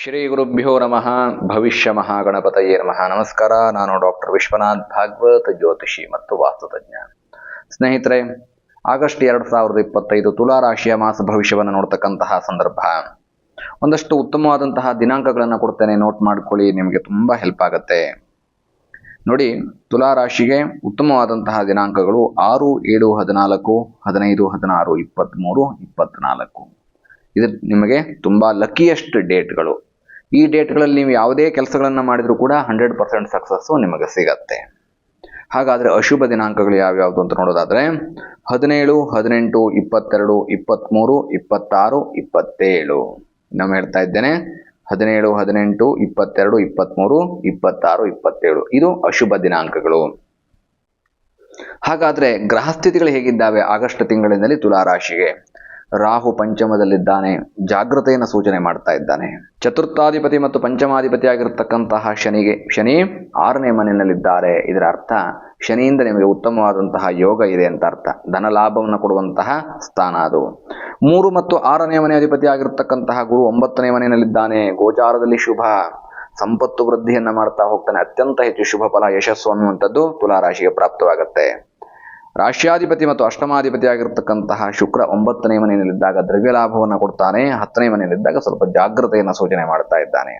ಶ್ರೀ ಗುರುಭ್ಯೋ ನಮಃ. ಭವಿಷ್ಯ ಮಹಾಗಣಪತಯೇ ನಮಃ. ನಮಸ್ಕಾರ. ನಾನು ಡಾಕ್ಟರ್ ವಿಶ್ವನಾಥ್ ಭಾಗವತ್, ಜ್ಯೋತಿಷಿ ಮತ್ತು ವಾಸ್ತುತಜ್ಞ. ಸ್ನೇಹಿತರೆ, ಆಗಸ್ಟ್ 2025 ತುಲಾ ರಾಶಿಯ ಮಾಸ ಭವಿಷ್ಯವನ್ನು ನೋಡ್ತಕ್ಕಂತಹ ಸಂದರ್ಭ. ಒಂದಷ್ಟು ಉತ್ತಮವಾದಂತಹ ದಿನಾಂಕಗಳನ್ನು ಕೊಡ್ತೇನೆ, ನೋಟ್ ಮಾಡ್ಕೊಳ್ಳಿ, ನಿಮಗೆ ತುಂಬಾ ಹೆಲ್ಪ್ ಆಗುತ್ತೆ. ನೋಡಿ, ತುಲಾ ರಾಶಿಗೆ ಉತ್ತಮವಾದಂತಹ ದಿನಾಂಕಗಳು 6, 7, 14, 15, 16, 23, 24. ಇದು ನಿಮಗೆ ತುಂಬಾ ಲಕ್ಕಿಯೆಸ್ಟ್ ಡೇಟ್ಗಳು. ಈ ಡೇಟ್ಗಳಲ್ಲಿ ನೀವು ಯಾವುದೇ ಕೆಲಸಗಳನ್ನು ಮಾಡಿದರೂ ಕೂಡ 100% ಸಕ್ಸಸ್ಸು ನಿಮಗೆ ಸಿಗತ್ತೆ. ಹಾಗಾದರೆ ಅಶುಭ ದಿನಾಂಕಗಳು ಯಾವ್ಯಾವುದು ಅಂತ ನೋಡೋದಾದರೆ 17, 18, 22, 23, 26, 27. ನಾನು ಹೇಳ್ತಾ ಇದ್ದೇನೆ, 17, 18, 22, 23, 26, 27 ಇದು ಅಶುಭ ದಿನಾಂಕಗಳು. ಹಾಗಾದರೆ ಗ್ರಹಸ್ಥಿತಿಗಳು ಹೇಗಿದ್ದಾವೆ ಆಗಸ್ಟ್ ತಿಂಗಳಿನಲ್ಲಿ ತುಲಾ ರಾಶಿಗೆ? ರಾಹು ಪಂಚಮದಲ್ಲಿದ್ದಾನೆ, ಜಾಗೃತೆಯನ್ನು ಸೂಚನೆ ಮಾಡ್ತಾ ಇದ್ದಾನೆ. ಚತುರ್ಥಾಧಿಪತಿ ಮತ್ತು ಪಂಚಮಾಧಿಪತಿ ಆಗಿರತಕ್ಕಂತಹ ಶನಿ 6ನೇ ಮನೆಯಲ್ಲಿದ್ದಾರೆ. ಇದರ ಅರ್ಥ ಶನಿಯಿಂದ ನಿಮಗೆ ಉತ್ತಮವಾದಂತಹ ಯೋಗ ಇದೆ ಅಂತ ಅರ್ಥ. ಧನ ಲಾಭವನ್ನು ಕೊಡುವಂತಹ ಸ್ಥಾನ ಅದು. 3 ಮತ್ತು 6ನೇ ಮನೆ ಅಧಿಪತಿ ಆಗಿರತಕ್ಕಂತಹ ಗುರು 9ನೇ ಮನೆಯಲ್ಲಿದ್ದಾನೆ. ಗೋಚಾರದಲ್ಲಿ ಶುಭ, ಸಂಪತ್ತು ವೃದ್ಧಿಯನ್ನ ಮಾಡ್ತಾ ಹೋಗ್ತಾನೆ. ಅತ್ಯಂತ ಹೆಚ್ಚು ಶುಭ ಫಲ, ಯಶಸ್ಸು ಅನ್ನುವಂಥದ್ದು ತುಲಾ ರಾಶಿಗೆ ಪ್ರಾಪ್ತವಾಗುತ್ತೆ. ರಾಷ್ಟ್ರಾಧಿಪತಿ ಮತ್ತು ಅಷ್ಟಮಾಧಿಪತಿ ಆಗಿರತಕ್ಕಂತಹ ಶುಕ್ರ 9ನೇ ಮನೆಯಲ್ಲಿದ್ದಾಗ ದ್ರವ್ಯ ಲಾಭವನ್ನು ಕೊಡ್ತಾನೆ. 10ನೇ ಮನೆಯಲ್ಲಿದ್ದಾಗ ಸ್ವಲ್ಪ ಜಾಗೃತೆಯನ್ನು ಸೂಚನೆ ಮಾಡ್ತಾ ಇದ್ದಾನೆ.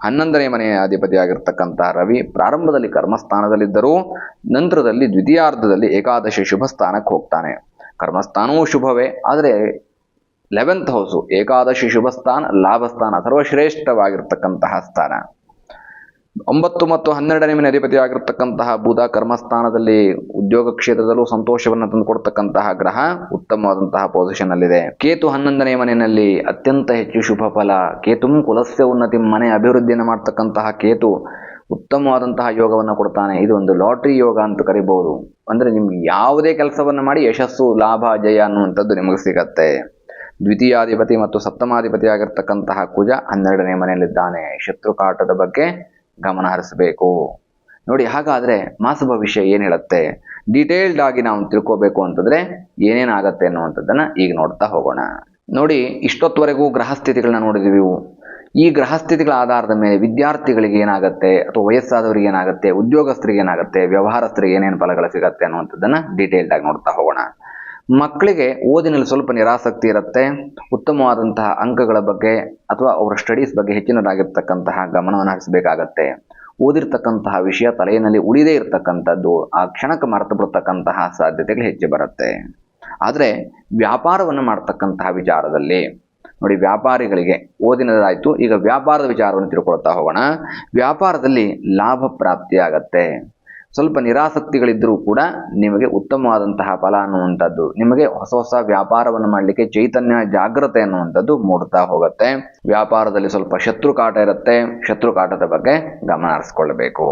11ನೇ ಮನೆಯ ಅಧಿಪತಿ ಆಗಿರತಕ್ಕಂತಹ ರವಿ ಪ್ರಾರಂಭದಲ್ಲಿ ಕರ್ಮಸ್ಥಾನದಲ್ಲಿದ್ದರೂ ನಂತರದಲ್ಲಿ ದ್ವಿತೀಯಾರ್ಧದಲ್ಲಿ ಏಕಾದಶಿ ಶುಭ ಸ್ಥಾನಕ್ಕೆ ಹೋಗ್ತಾನೆ. ಕರ್ಮಸ್ಥಾನವೂ ಶುಭವೇ, ಆದರೆ 11th ಹೌಸು ಏಕಾದಶಿ ಶುಭ ಸ್ಥಾನ, ಲಾಭ ಸ್ಥಾನ, ಸರ್ವಶ್ರೇಷ್ಠವಾಗಿರ್ತಕ್ಕಂತಹ ಸ್ಥಾನ. 9 ಮತ್ತು 12ನೇ ಮನೆ ಅಧಿಪತಿ ಆಗಿರತಕ್ಕಂತಹ ಬುಧ ಕರ್ಮಸ್ಥಾನದಲ್ಲಿ ಉದ್ಯೋಗ ಕ್ಷೇತ್ರದಲ್ಲೂ ಸಂತೋಷವನ್ನು ತಂದುಕೊಡ್ತಕ್ಕಂತಹ ಗ್ರಹ, ಉತ್ತಮವಾದಂತಹ ಪೊಸಿಷನ್ ಅಲ್ಲಿದೆ. ಕೇತು 11ನೇ ಮನೆಯಲ್ಲಿ ಅತ್ಯಂತ ಹೆಚ್ಚು ಶುಭ ಫಲ. ಕೇತುಂ ಕುಲಸ್ಯ ಉನ್ನತಿ, ಮನೆ ಅಭಿವೃದ್ಧಿಯನ್ನು ಮಾಡ್ತಕ್ಕಂತಹ ಕೇತು ಉತ್ತಮವಾದಂತಹ ಯೋಗವನ್ನು ಕೊಡ್ತಾನೆ. ಇದು ಒಂದು ಲಾಟ್ರಿ ಯೋಗ ಅಂತ ಕರಿಬಹುದು. ಅಂದ್ರೆ ನಿಮ್ಗೆ ಯಾವುದೇ ಕೆಲಸವನ್ನು ಮಾಡಿ ಯಶಸ್ಸು, ಲಾಭ, ಜಯ ಅನ್ನುವಂಥದ್ದು ನಿಮಗೆ ಸಿಗತ್ತೆ. ದ್ವಿತೀಯಾಧಿಪತಿ ಮತ್ತು ಸಪ್ತಮಾಧಿಪತಿ ಆಗಿರ್ತಕ್ಕಂತಹ ಕುಜ 12ನೇ ಮನೆಯಲ್ಲಿದ್ದಾನೆ. ಶತ್ರುಕಾಟದ ಬಗ್ಗೆ ಗಮನ ಹರಿಸಬೇಕು. ನೋಡಿ, ಹಾಗಾದ್ರೆ ಮಾಸ ಭವಿಷ್ಯ ಏನ್ ಹೇಳುತ್ತೆ, ಡೀಟೇಲ್ಡ್ ಆಗಿ ನಾವು ತಿಳ್ಕೋಬೇಕು ಅಂತಂದ್ರೆ ಏನೇನಾಗತ್ತೆ ಅನ್ನುವಂಥದ್ದನ್ನ ಈಗ ನೋಡ್ತಾ ಹೋಗೋಣ. ನೋಡಿ, ಇಷ್ಟೊತ್ತವರೆಗೂ ಗ್ರಹಸ್ಥಿತಿಗಳನ್ನ ನೋಡಿದೀವಿ. ಈ ಗ್ರಹಸ್ಥಿತಿಗಳ ಆಧಾರದ ಮೇಲೆ ವಿದ್ಯಾರ್ಥಿಗಳಿಗೆ ಏನಾಗುತ್ತೆ, ಅಥವಾ ವಯಸ್ಸಾದವರಿಗೆ ಏನಾಗುತ್ತೆ, ಉದ್ಯೋಗಸ್ಥರಿಗೆ ಏನಾಗುತ್ತೆ, ವ್ಯವಹಾರಸ್ಥರಿಗೆ ಏನೇನು ಫಲಗಳು ಸಿಗತ್ತೆ ಅನ್ನುವಂಥದ್ದನ್ನ ಡೀಟೇಲ್ಡ್ ಆಗಿ ನೋಡ್ತಾ ಹೋಗೋಣ. ಮಕ್ಕಳಿಗೆ ಓದಿನಲ್ಲಿ ಸ್ವಲ್ಪ ನಿರಾಸಕ್ತಿ ಇರುತ್ತೆ. ಉತ್ತಮವಾದಂತಹ ಅಂಕಗಳ ಬಗ್ಗೆ ಅಥವಾ ಅವರ ಸ್ಟಡೀಸ್ ಬಗ್ಗೆ ಹೆಚ್ಚಿನದಾಗಿರ್ತಕ್ಕಂತಹ ಗಮನವನ್ನು ಹರಿಸಬೇಕಾಗತ್ತೆ. ಓದಿರ್ತಕ್ಕಂತಹ ವಿಷಯ ತಲೆಯಲ್ಲಿ ಉಳಿದೇ ಇರತಕ್ಕಂಥದ್ದು, ಆ ಕ್ಷಣಕ್ಕೆ ಮರೆತು ಬಿಡ್ತಕ್ಕಂತಹ ಸಾಧ್ಯತೆಗಳು ಹೆಚ್ಚು ಬರುತ್ತೆ. ಆದರೆ ವ್ಯಾಪಾರವನ್ನು ಮಾಡ್ತಕ್ಕಂತಹ ವಿಚಾರದಲ್ಲಿ ನೋಡಿ, ವ್ಯಾಪಾರಿಗಳಿಗೆ ಓದಿನದಾಯ್ತು, ಈಗ ವ್ಯಾಪಾರದ ವಿಚಾರವನ್ನು ತಿಳ್ಕೊಳ್ತಾ ಹೋಗೋಣ. ವ್ಯಾಪಾರದಲ್ಲಿ ಲಾಭ ಪ್ರಾಪ್ತಿಯಾಗತ್ತೆ. ಸ್ವಲ್ಪ ನಿರಾಸಕ್ತಿಗಳಿದ್ರೂ ಕೂಡ ನಿಮಗೆ ಉತ್ತಮವಾದಂತಹ ಫಲ ಅನ್ನುವಂಥದ್ದು, ನಿಮಗೆ ಹೊಸ ಹೊಸ ವ್ಯಾಪಾರವನ್ನು ಮಾಡಲಿಕ್ಕೆ ಚೈತನ್ಯ, ಜಾಗೃತೆ ಅನ್ನುವಂಥದ್ದು ಮೂಡ್ತಾ ಹೋಗುತ್ತೆ. ವ್ಯಾಪಾರದಲ್ಲಿ ಸ್ವಲ್ಪ ಶತ್ರುಕಾಟ ಇರುತ್ತೆ, ಶತ್ರುಕಾಟದ ಬಗ್ಗೆ ಗಮನ ಹರಿಸ್ಕೊಳ್ಬೇಕು.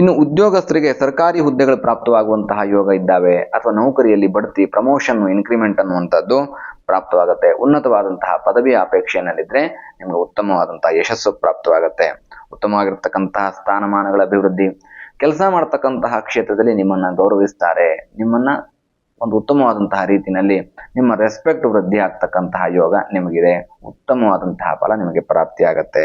ಇನ್ನು ಉದ್ಯೋಗಸ್ಥರಿಗೆ ಸರ್ಕಾರಿ ಹುದ್ದೆಗಳು ಪ್ರಾಪ್ತವಾಗುವಂತಹ ಯೋಗ ಇದ್ದಾವೆ, ಅಥವಾ ನೌಕರಿಯಲ್ಲಿ ಬಡ್ತಿ, ಪ್ರಮೋಷನ್, ಇನ್ಕ್ರಿಮೆಂಟ್ ಅನ್ನುವಂಥದ್ದು ಪ್ರಾಪ್ತವಾಗುತ್ತೆ. ಉನ್ನತವಾದಂತಹ ಪದವಿಯ ಅಪೇಕ್ಷೆಯಲ್ಲಿದ್ದರೆ ನಿಮಗೆ ಉತ್ತಮವಾದಂತಹ ಯಶಸ್ಸು ಪ್ರಾಪ್ತವಾಗುತ್ತೆ. ಉತ್ತಮವಾಗಿರ್ತಕ್ಕಂತಹ ಸ್ಥಾನಮಾನಗಳ ಅಭಿವೃದ್ಧಿ, ಕೆಲಸ ಮಾಡತಕ್ಕಂತಹ ಕ್ಷೇತ್ರದಲ್ಲಿ ನಿಮ್ಮನ್ನ ಗೌರವಿಸ್ತಾರೆ. ನಿಮ್ಮನ್ನ ಒಂದು ಉತ್ತಮವಾದಂತಹ ರೀತಿಯಲ್ಲಿ ನಿಮ್ಮ ರೆಸ್ಪೆಕ್ಟ್ ವೃದ್ಧಿ ಆಗ್ತಕ್ಕಂತಹ ಯೋಗ ನಿಮಗಿದೆ. ಉತ್ತಮವಾದಂತಹ ಫಲ ನಿಮಗೆ ಪ್ರಾಪ್ತಿಯಾಗತ್ತೆ.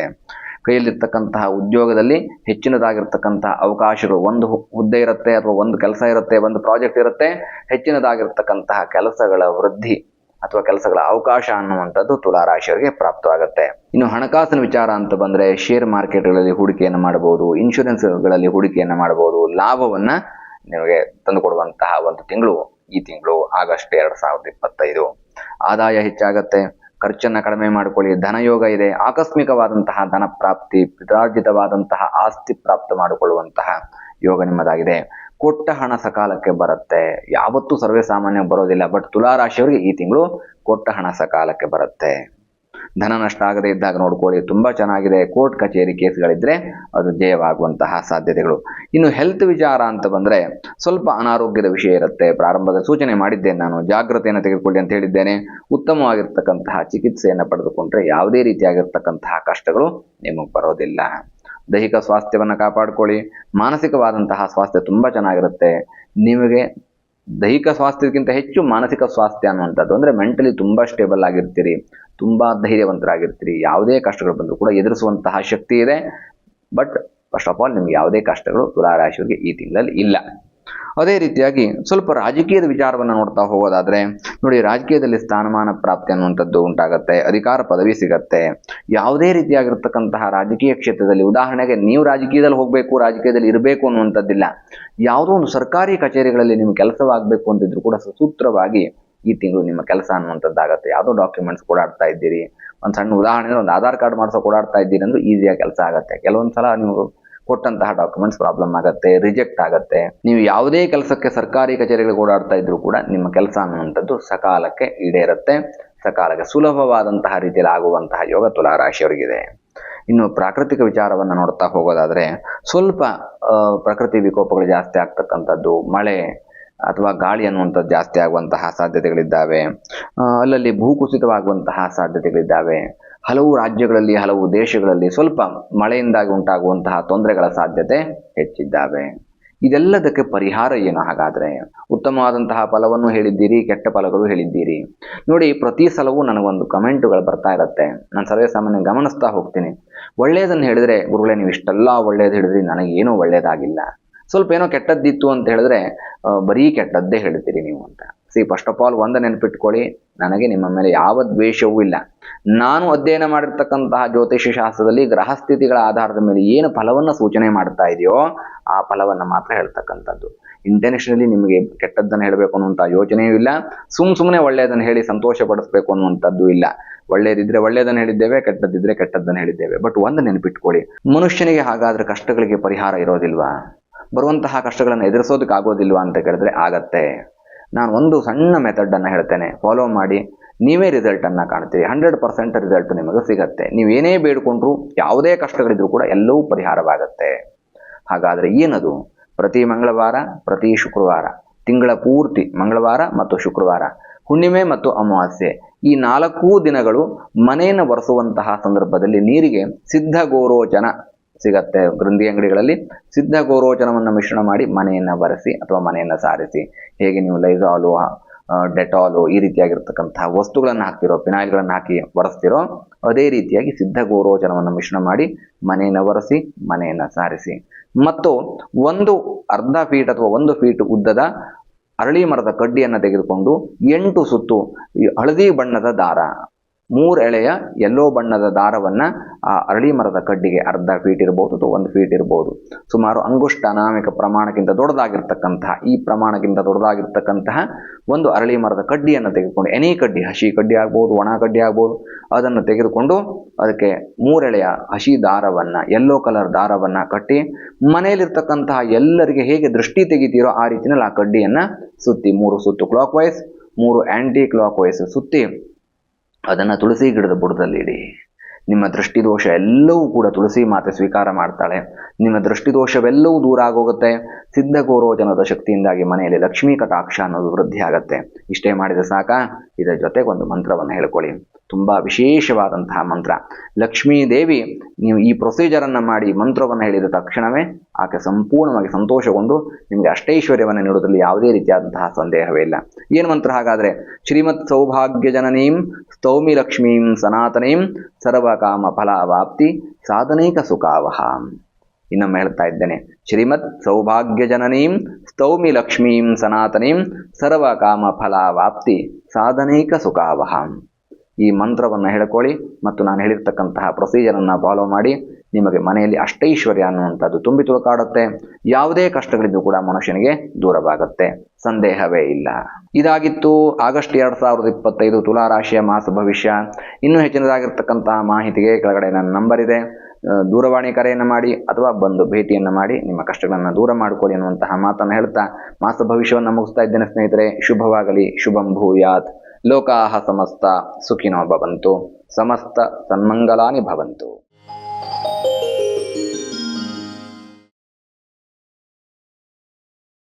ಕೈಯಲ್ಲಿರ್ತಕ್ಕಂತಹ ಉದ್ಯೋಗದಲ್ಲಿ ಹೆಚ್ಚಿನದಾಗಿರ್ತಕ್ಕಂತಹ ಅವಕಾಶಗಳು, ಒಂದು ಹುದ್ದೆ ಇರುತ್ತೆ ಅಥವಾ ಒಂದು ಕೆಲಸ ಇರುತ್ತೆ, ಒಂದು ಪ್ರಾಜೆಕ್ಟ್ ಇರುತ್ತೆ, ಹೆಚ್ಚಿನದಾಗಿರ್ತಕ್ಕಂತಹ ಕೆಲಸಗಳ ವೃದ್ಧಿ ಅಥವಾ ಕೆಲಸಗಳ ಅವಕಾಶ ಅನ್ನುವಂಥದ್ದು ತುಲಾ ರಾಶಿಯವರಿಗೆ ಪ್ರಾಪ್ತವಾಗುತ್ತೆ. ಇನ್ನು ಹಣಕಾಸಿನ ವಿಚಾರ ಅಂತ ಬಂದ್ರೆ ಶೇರ್ ಮಾರ್ಕೆಟ್ಗಳಲ್ಲಿ ಹೂಡಿಕೆಯನ್ನು ಮಾಡಬಹುದು, ಇನ್ಶೂರೆನ್ಸ್ಗಳಲ್ಲಿ ಹೂಡಿಕೆಯನ್ನು ಮಾಡಬಹುದು. ಲಾಭವನ್ನ ನಿಮಗೆ ತಂದುಕೊಡುವಂತಹ ಒಂದು ತಿಂಗಳು ಈ ತಿಂಗಳು ಆಗಸ್ಟ್ 2025. ಆದಾಯ ಹೆಚ್ಚಾಗತ್ತೆ, ಖರ್ಚನ್ನ ಕಡಿಮೆ ಮಾಡಿಕೊಳ್ಳಿ. ಧನಯೋಗ ಇದೆ, ಆಕಸ್ಮಿಕವಾದಂತಹ ಧನ ಪ್ರಾಪ್ತಿ, ಪಿತ್ರಾರ್ಜಿತವಾದಂತಹ ಆಸ್ತಿ ಪ್ರಾಪ್ತ ಮಾಡಿಕೊಳ್ಳುವಂತಹ ಯೋಗ ನಿಮ್ಮದಾಗಿದೆ. ಕೊಟ್ಟ ಹಣ ಸಕಾಲಕ್ಕೆ ಬರುತ್ತೆ. ಯಾವತ್ತೂ ಸರ್ವೇ ಸಾಮಾನ್ಯ ಬರೋದಿಲ್ಲ, ಬಟ್ ತುಲಾ ರಾಶಿಯವರಿಗೆ ಈ ತಿಂಗಳು ಕೊಟ್ಟ ಹಣ ಸಕಾಲಕ್ಕೆ ಬರುತ್ತೆ. ಧನ ನಷ್ಟ ಆಗದೆ ಇದ್ದಾಗ ನೋಡ್ಕೊಳ್ಳಿ, ತುಂಬಾ ಚೆನ್ನಾಗಿದೆ. ಕೋರ್ಟ್ ಕಚೇರಿ ಕೇಸ್ಗಳಿದ್ರೆ ಅದು ಜಯವಾಗುವಂತಹ ಸಾಧ್ಯತೆಗಳು. ಇನ್ನು ಹೆಲ್ತ್ ವಿಚಾರ ಅಂತ ಬಂದ್ರೆ ಸ್ವಲ್ಪ ಅನಾರೋಗ್ಯದ ವಿಷಯ ಇರುತ್ತೆ. ಪ್ರಾರಂಭದ ಸೂಚನೆ ಮಾಡಿದ್ದೇನೆ ನಾನು, ಜಾಗೃತೆಯನ್ನು ತೆಗೆದುಕೊಳ್ಳಿ ಅಂತ ಹೇಳಿದ್ದೇನೆ. ಉತ್ತಮವಾಗಿರ್ತಕ್ಕಂತಹ ಚಿಕಿತ್ಸೆಯನ್ನು ಪಡೆದುಕೊಂಡ್ರೆ ಯಾವುದೇ ರೀತಿಯಾಗಿರ್ತಕ್ಕಂತಹ ಕಷ್ಟಗಳು ನಿಮಗೆ ಬರೋದಿಲ್ಲ. ದೈಹಿಕ ಸ್ವಾಸ್ಥ್ಯವನ್ನು ಕಾಪಾಡಿಕೊಳ್ಳಿ. ಮಾನಸಿಕವಾದಂತಹ ಸ್ವಾಸ್ಥ್ಯ ತುಂಬ ಚೆನ್ನಾಗಿರುತ್ತೆ. ನಿಮಗೆ ದೈಹಿಕ ಸ್ವಾಸ್ಥ್ಯಕ್ಕಿಂತ ಹೆಚ್ಚು ಮಾನಸಿಕ ಸ್ವಾಸ್ಥ್ಯ ಅನ್ನುವಂಥದ್ದು, ಅಂದರೆ ಮೆಂಟಲಿ ತುಂಬ ಸ್ಟೇಬಲ್ ಆಗಿರ್ತೀರಿ, ತುಂಬ ಧೈರ್ಯವಂತರಾಗಿರ್ತೀರಿ, ಯಾವುದೇ ಕಷ್ಟಗಳು ಬಂದರೂ ಕೂಡ ಎದುರಿಸುವಂತಹ ಶಕ್ತಿ ಇದೆ. ಬಟ್ ಫಸ್ಟ್ ಆಫ್ ಆಲ್ ನಿಮ್ಗೆ ಯಾವುದೇ ಕಷ್ಟಗಳು ತುಲಾರಾಶಿಯವರಿಗೆ ಈ ತಿಂಗಳಲ್ಲಿ ಇಲ್ಲ. ಅದೇ ರೀತಿಯಾಗಿ ಸ್ವಲ್ಪ ರಾಜಕೀಯದ ವಿಚಾರವನ್ನು ನೋಡ್ತಾ ಹೋಗೋದಾದ್ರೆ ನೋಡಿ, ರಾಜಕೀಯದಲ್ಲಿ ಸ್ಥಾನಮಾನ ಪ್ರಾಪ್ತಿ ಅನ್ನುವಂಥದ್ದು ಉಂಟಾಗತ್ತೆ, ಅಧಿಕಾರ ಪದವಿ ಸಿಗತ್ತೆ. ಯಾವುದೇ ರೀತಿಯಾಗಿರ್ತಕ್ಕಂತಹ ರಾಜಕೀಯ ಕ್ಷೇತ್ರದಲ್ಲಿ, ಉದಾಹರಣೆಗೆ ನೀವು ರಾಜಕೀಯದಲ್ಲಿ ಹೋಗಬೇಕು, ರಾಜಕೀಯದಲ್ಲಿ ಇರಬೇಕು ಅನ್ನುವಂಥದ್ದಿಲ್ಲ, ಯಾವುದೋ ಒಂದು ಸರ್ಕಾರಿ ಕಚೇರಿಗಳಲ್ಲಿ ನಿಮ್ಮ ಕೆಲಸವಾಗಬೇಕು ಅಂತಿದ್ರು ಕೂಡ ಸುಸೂತ್ರವಾಗಿ ಈ ತಿಂಗಳು ನಿಮ್ಮ ಕೆಲಸ ಅನ್ನುವಂಥದ್ದಾಗತ್ತೆ. ಯಾವುದೋ ಡಾಕ್ಯುಮೆಂಟ್ಸ್ ಓಡಾಡ್ತಾ ಇದ್ದೀರಿ, ಒಂದು ಸಣ್ಣ ಉದಾಹರಣೆ, ಒಂದು ಆಧಾರ್ ಕಾರ್ಡ್ ಮಾಡಿಸೋಕೆ ಓಡಾಡ್ತಾ ಇದ್ದೀರಿ ಅಂದ್ರೆ ಈಸಿಯಾಗಿ ಕೆಲಸ ಆಗುತ್ತೆ. ಕೆಲವೊಂದು ಸಲ ನೀವು ಕೊಟ್ಟಂತಹ ಡಾಕ್ಯುಮೆಂಟ್ಸ್ ಪ್ರಾಬ್ಲಮ್ ಆಗುತ್ತೆ, ರಿಜೆಕ್ಟ್ ಆಗುತ್ತೆ. ನೀವು ಯಾವುದೇ ಕೆಲಸಕ್ಕೆ ಸರ್ಕಾರಿ ಕಚೇರಿಗಳಿಗೆ ಓಡಾಡ್ತಾ ಇದ್ರು ಕೂಡ ನಿಮ್ಮ ಕೆಲಸ ಅನ್ನುವಂಥದ್ದು ಸಕಾಲಕ್ಕೆ ಈಡೇರುತ್ತೆ, ಸಕಾಲಕ್ಕೆ ಸುಲಭವಾದಂತಹ ರೀತಿಯಲ್ಲಿ ಆಗುವಂತಹ ಯೋಗ ತುಲಾರಾಶಿಯವರಿಗಿದೆ. ಇನ್ನು ಪ್ರಾಕೃತಿಕ ವಿಚಾರವನ್ನು ನೋಡ್ತಾ ಹೋಗೋದಾದ್ರೆ ಸ್ವಲ್ಪ ಪ್ರಕೃತಿ ವಿಕೋಪಗಳು ಜಾಸ್ತಿ ಆಗ್ತಕ್ಕಂಥದ್ದು, ಮಳೆ ಅಥವಾ ಗಾಳಿ ಅನ್ನುವಂಥದ್ದು ಜಾಸ್ತಿ ಆಗುವಂತಹ ಸಾಧ್ಯತೆಗಳಿದ್ದಾವೆ. ಅಲ್ಲಲ್ಲಿ ಭೂಕುಸಿತವಾಗುವಂತಹ ಸಾಧ್ಯತೆಗಳಿದ್ದಾವೆ. ಹಲವು ರಾಜ್ಯಗಳಲ್ಲಿ, ಹಲವು ದೇಶಗಳಲ್ಲಿ ಸ್ವಲ್ಪ ಮಳೆಯಿಂದಾಗಿ ಉಂಟಾಗುವಂತಹ ತೊಂದರೆಗಳ ಸಾಧ್ಯತೆ ಹೆಚ್ಚಿದ್ದಾವೆ. ಇದೆಲ್ಲದಕ್ಕೆ ಪರಿಹಾರ ಏನು ಹಾಗಾದರೆ? ಉತ್ತಮವಾದಂತಹ ಫಲವನ್ನು ಹೇಳಿದ್ದೀರಿ, ಕೆಟ್ಟ ಫಲಗಳು ಹೇಳಿದ್ದೀರಿ. ನೋಡಿ, ಪ್ರತಿ ಸಲವೂ ನನಗೊಂದು ಕಮೆಂಟುಗಳು ಬರ್ತಾ ಇರುತ್ತೆ. ನಾನು ಸರ್ವೇ ಸಾಮಾನ್ಯ ಗಮನಿಸ್ತಾ ಹೋಗ್ತೀನಿ. ಒಳ್ಳೆಯದನ್ನು ಹೇಳಿದ್ರೆ, ಗುರುಗಳೇ ನೀವು ಇಷ್ಟೆಲ್ಲ ಒಳ್ಳೇದು ಹೇಳಿದ್ರಿ, ನನಗೇನೂ ಒಳ್ಳೇದಾಗಿಲ್ಲ. ಸ್ವಲ್ಪ ಏನೋ ಕೆಟ್ಟದ್ದಿತ್ತು ಅಂತ ಹೇಳಿದ್ರೆ ಬರೀ ಕೆಟ್ಟದ್ದೇ ಹೇಳ್ತೀರಿ ನೀವು ಅಂತ. ಫಸ್ಟ್ ಆಫ್ ಆಲ್ ಒಂದು ನೆನಪಿಟ್ಕೊಳ್ಳಿ, ನನಗೆ ನಿಮ್ಮ ಮೇಲೆ ಯಾವ ದ್ವೇಷವೂ ಇಲ್ಲ. ನಾನು ಅಧ್ಯಯನ ಮಾಡಿರ್ತಕ್ಕಂತಹ ಜ್ಯೋತಿಷ್ಯ ಶಾಸ್ತ್ರದಲ್ಲಿ ಗ್ರಹಸ್ಥಿತಿಗಳ ಆಧಾರದ ಮೇಲೆ ಏನು ಫಲವನ್ನು ಸೂಚನೆ ಮಾಡ್ತಾ ಇದೆಯೋ ಆ ಫಲವನ್ನು ಮಾತ್ರ ಹೇಳ್ತಕ್ಕಂಥದ್ದು. ಇಂಟೆನ್ಷನಲಿ ನಿಮಗೆ ಕೆಟ್ಟದ್ದನ್ನು ಹೇಳಬೇಕು ಅನ್ನುವಂಥ ಯೋಚನೆಯೂ ಇಲ್ಲ, ಸುಮ್ಮನೆ ಒಳ್ಳೆಯದನ್ನು ಹೇಳಿ ಸಂತೋಷ ಪಡಿಸ್ಬೇಕು ಅನ್ನುವಂಥದ್ದು ಇಲ್ಲ. ಒಳ್ಳೇದಿದ್ರೆ ಒಳ್ಳೆಯದನ್ನು ಹೇಳಿದ್ದೇವೆ, ಕೆಟ್ಟದ್ದಿದ್ರೆ ಕೆಟ್ಟದ್ದನ್ನು ಹೇಳಿದ್ದೇವೆ. ಬಟ್ ಒಂದು ನೆನಪಿಟ್ಕೊಳ್ಳಿ, ಮನುಷ್ಯನಿಗೆ ಹಾಗಾದ್ರೆ ಕಷ್ಟಗಳಿಗೆ ಪರಿಹಾರ ಇರೋದಿಲ್ವಾ? ಬರುವಂತಹ ಕಷ್ಟಗಳನ್ನು ಎದುರಿಸೋದಕ್ಕಾಗೋದಿಲ್ವಾ ಅಂತ ಕೇಳಿದ್ರೆ ಆಗತ್ತೆ. ನಾನು ಒಂದು ಸಣ್ಣ ಮೆಥಡನ್ನು ಹೇಳ್ತೇನೆ, ಫಾಲೋ ಮಾಡಿ, ನೀವೇ ರಿಸಲ್ಟನ್ನು ಕಾಣ್ತೀರಿ. 100% ರಿಸಲ್ಟ್ ನಿಮಗೆ ಸಿಗತ್ತೆ. ನೀವೇನೇ ಬೇಡ್ಕೊಂಡ್ರು, ಯಾವುದೇ ಕಷ್ಟಗಳಿದ್ರೂ ಕೂಡ ಎಲ್ಲವೂ ಪರಿಹಾರವಾಗತ್ತೆ. ಹಾಗಾದರೆ ಏನದು? ಪ್ರತಿ ಮಂಗಳವಾರ, ಪ್ರತಿ ಶುಕ್ರವಾರ, ತಿಂಗಳ ಪೂರ್ತಿ ಮಂಗಳವಾರ ಮತ್ತು ಶುಕ್ರವಾರ, ಹುಣ್ಣಿಮೆ ಮತ್ತು ಅಮಾವಾಸ್ಯೆ, ಈ 4 ದಿನಗಳು ಮನೆಯನ್ನು ಒರೆಸುವಂತಹ ಸಂದರ್ಭದಲ್ಲಿ ನೀರಿಗೆ ಸಿದ್ಧ ಗೋರೋಚನ ಸಿಗತ್ತೆ. ಗ್ರಂಥಿ ಅಂಗಡಿಗಳಲ್ಲಿ ಸಿದ್ಧ ಗೋರೋಚನವನ್ನು ಮಿಶ್ರಣ ಮಾಡಿ ಮನೆಯನ್ನು ಒರೆಸಿ ಅಥವಾ ಮನೆಯನ್ನು ಸಾರಿಸಿ. ಹೇಗೆ ನೀವು ಲೈಸಾಲು, ಡೆಟಾಲು ಈ ರೀತಿಯಾಗಿರ್ತಕ್ಕಂತಹ ವಸ್ತುಗಳನ್ನು ಹಾಕ್ತಿರೋ, ಫಿನಾಯಿಲ್ಗಳನ್ನು ಹಾಕಿ ಒರೆಸ್ತಿರೋ, ಅದೇ ರೀತಿಯಾಗಿ ಸಿದ್ಧ ಗೋರೋಚನವನ್ನು ಮಿಶ್ರಣ ಮಾಡಿ ಮನೆಯನ್ನು ಒರೆಸಿ, ಮನೆಯನ್ನು ಸಾರಿಸಿ. ಮತ್ತು ಒಂದು ಅರ್ಧ ಫೀಟ್ ಅಥವಾ 1 ಫೀಟ್ ಉದ್ದದ ಅರಳಿ ಮರದ ಕಡ್ಡಿಯನ್ನು ತೆಗೆದುಕೊಂಡು 8 ಸುತ್ತು ಹಳದಿ ಬಣ್ಣದ ದಾರ, 3 ಎಳೆಯ ಯೆಲ್ಲೋ ಬಣ್ಣದ ದಾರವನ್ನು ಆ ಅರಳಿ ಮರದ ಕಡ್ಡಿಗೆ ಅರ್ಧ ಫೀಟ್ ಇರ್ಬೋದು ಅಥವಾ 1 ಫೀಟ್ ಇರ್ಬೋದು, ಸುಮಾರು ಅಂಗುಷ್ಟ ಅನಾಮಿಕ ಪ್ರಮಾಣಕ್ಕಿಂತ ದೊಡ್ಡದಾಗಿರ್ತಕ್ಕಂತಹ, ಈ ಪ್ರಮಾಣಕ್ಕಿಂತ ದೊಡ್ಡದಾಗಿರ್ತಕ್ಕಂತಹ ಒಂದು ಅರಳಿ ಮರದ ಕಡ್ಡಿಯನ್ನು ತೆಗೆದುಕೊಂಡು, ಎನಿ ಕಡ್ಡಿ, ಹಸಿ ಕಡ್ಡಿ ಆಗ್ಬೋದು, ಒಣ ಕಡ್ಡಿ ಆಗ್ಬೋದು, ಅದನ್ನು ತೆಗೆದುಕೊಂಡು ಅದಕ್ಕೆ 3 ಎಳೆಯ ಹಸಿ ದಾರವನ್ನು, ಯೆಲ್ಲೋ ಕಲರ್ ದಾರವನ್ನು ಕಟ್ಟಿ ಮನೆಯಲ್ಲಿರ್ತಕ್ಕಂತಹ ಎಲ್ಲರಿಗೆ ಹೇಗೆ ದೃಷ್ಟಿ ತೆಗಿತೀರೋ ಆ ರೀತಿಯಲ್ಲಿ ಆ ಕಡ್ಡಿಯನ್ನು ಸುತ್ತಿ 3 ಸುತ್ತು clockwise, 3 anti clockwise ಸುತ್ತಿ ಅದನ್ನು ತುಳಸಿ ಗಿಡದ ಬುಡದಲ್ಲಿಡಿ. ನಿಮ್ಮ ದೃಷ್ಟಿದೋಷ ಎಲ್ಲವೂ ಕೂಡ ತುಳಸಿ ಮಾತೆ ಸ್ವೀಕಾರ ಮಾಡ್ತಾಳೆ. ನಿಮ್ಮ ದೃಷ್ಟಿದೋಷವೆಲ್ಲವೂ ದೂರ ಆಗೋಗುತ್ತೆ. ಸಿದ್ಧ ಗೋರೋಚನದ ಶಕ್ತಿಯಿಂದಾಗಿ ಮನೆಯಲ್ಲಿ ಲಕ್ಷ್ಮೀ ಕಟಾಕ್ಷ ಅನ್ನೋದು ವೃದ್ಧಿ ಆಗುತ್ತೆ. ಇಷ್ಟೇ ಮಾಡಿದರೆ ಸಾಕಾ? ಇದರ ಜೊತೆಗೆ ಒಂದು ಮಂತ್ರವನ್ನು ಹೇಳ್ಕೊಳ್ಳಿ, ತುಂಬ ವಿಶೇಷವಾದಂತಹ ಮಂತ್ರ. ಲಕ್ಷ್ಮೀ ದೇವಿ ನೀವು ಈ ಪ್ರೊಸೀಜರನ್ನು ಮಾಡಿ ಮಂತ್ರವನ್ನು ಹೇಳಿದ ತಕ್ಷಣವೇ ಆಕೆ ಸಂಪೂರ್ಣವಾಗಿ ಸಂತೋಷಗೊಂಡು ನಿಮಗೆ ಅಷ್ಟೈಶ್ವರ್ಯವನ್ನು ನೀಡೋದ್ರಲ್ಲಿ ಯಾವುದೇ ರೀತಿಯಾದಂತಹ ಸಂದೇಹವೇ ಇಲ್ಲ. ಏನು ಮಂತ್ರ ಹಾಗಾದರೆ? ಶ್ರೀಮತ್ ಸೌಭಾಗ್ಯ ಜನನೀಂ ಸ್ತೌಮಿ ಲಕ್ಷ್ಮೀಂ ಸನಾತನೀಂ ಸರ್ವಕಾಮ ಫಲಾವಾಪ್ತಿ ಸಾಧನೈಕ ಸುಖಾವಹ. ಇನ್ನೊಮ್ಮೆ ಹೇಳ್ತಾ ಇದ್ದೇನೆ, ಶ್ರೀಮತ್ ಸೌಭಾಗ್ಯ ಜನನೀಂ ಸ್ತೌಮಿ ಲಕ್ಷ್ಮೀಂ ಸನಾತನೀಂ ಸರ್ವಕಾಮ ಫಲಾವಾಪ್ತಿ ಸಾಧನೈಕ ಸುಖಾವಹ. ಈ ಮಂತ್ರವನ್ನು ಹೇಳ್ಕೊಳ್ಳಿ ಮತ್ತು ನಾನು ಹೇಳಿರ್ತಕ್ಕಂತಹ ಪ್ರೊಸೀಜರನ್ನು ಫಾಲೋ ಮಾಡಿ. ನಿಮಗೆ ಮನೆಯಲ್ಲಿ ಅಷ್ಟೈಶ್ವರ್ಯ ಅನ್ನುವಂಥದ್ದು ತುಂಬಿ ತುಳುಕಾಡುತ್ತೆ. ಯಾವುದೇ ಕಷ್ಟಗಳಿದ್ದು ಕೂಡ ಮನುಷ್ಯನಿಗೆ ದೂರವಾಗುತ್ತೆ, ಸಂದೇಹವೇ ಇಲ್ಲ. ಇದಾಗಿತ್ತು ಆಗಸ್ಟ್ 2025 ತುಲಾರಾಶಿಯ ಮಾಸ ಭವಿಷ್ಯ. ಇನ್ನೂ ಹೆಚ್ಚಿನದಾಗಿರ್ತಕ್ಕಂತಹ ಮಾಹಿತಿಗೆ ಕೆಳಗಡೆ ನನ್ನ ನಂಬರ್ ಇದೆ, ದೂರವಾಣಿ ಕರೆಯನ್ನು ಮಾಡಿ ಅಥವಾ ಬಂದು ಭೇಟಿಯನ್ನು ಮಾಡಿ ನಿಮ್ಮ ಕಷ್ಟಗಳನ್ನು ದೂರ ಮಾಡಿಕೊಳ್ಳಿ ಅನ್ನುವಂತಹ ಮಾತನ್ನು ಹೇಳ್ತಾ ಮಾಸ ಭವಿಷ್ಯವನ್ನು ಮುಗಿಸ್ತಾ ಇದ್ದೇನೆ ಸ್ನೇಹಿತರೆ. ಶುಭವಾಗಲಿ, ಶುಭಂ ಭೂಯಾತ್. ಲೋಕಾಹ ಸಮಸ್ತ ಸುಖಿನೋ ಭವಂತು, ಸಮಸ್ತ ಸನ್ಮಂಗಲಾನಿ ಭವಂತು.